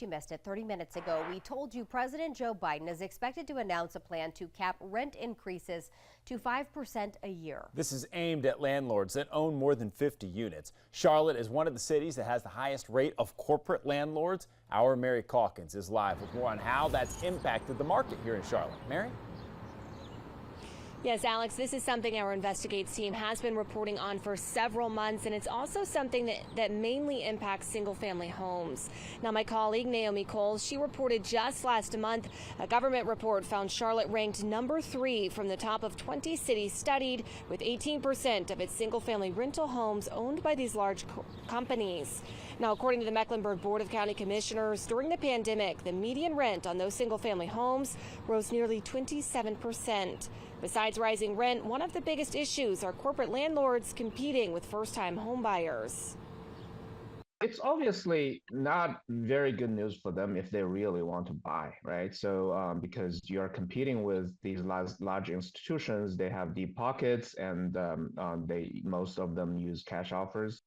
You missed it 30 minutes ago. We told you President Joe Biden is expected to announce a plan to cap rent increases to 5% a year. This is aimed at landlords that own more than 50 units. Charlotte is one of the cities that has the highest rate of corporate landlords. Our Mary Calkins is live with more on how that's impacted the market here in Charlotte. Mary? Yes, Alex, this is something our Investigates team has been reporting on for several months, and it's also something that mainly impacts single-family homes. Now, my colleague Naomi Coles, she reported just last month a government report found Charlotte ranked number 3 from the top of 20 cities studied, with 18% of its single-family rental homes owned by these large companies. Now, according to the Mecklenburg Board of County Commissioners, during the pandemic, the median rent on those single-family homes rose nearly 27%. Besides rising rent, one of the biggest issues are corporate landlords competing with first-time homebuyers. It's obviously not very good news for them if they really want to buy, right? So because you're competing with these large institutions, they have deep pockets, and most of them use cash offers.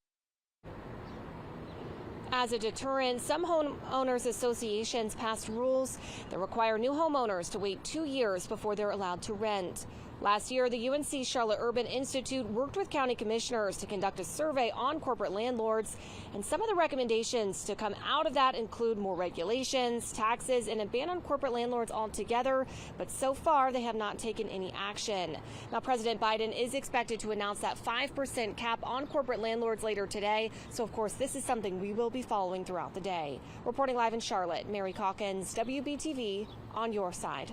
As a deterrent, some homeowners associations passed rules that require new homeowners to wait 2 years before they're allowed to rent. Last year, the UNC Charlotte Urban Institute worked with county commissioners to conduct a survey on corporate landlords, and some of the recommendations to come out of that include more regulations, taxes, and a ban on corporate landlords altogether, but so far they have not taken any action. Now, President Biden is expected to announce that 5% cap on corporate landlords later today, so of course this is something we will be following throughout the day. Reporting live in Charlotte, Mary Calkins, WBTV, on your side.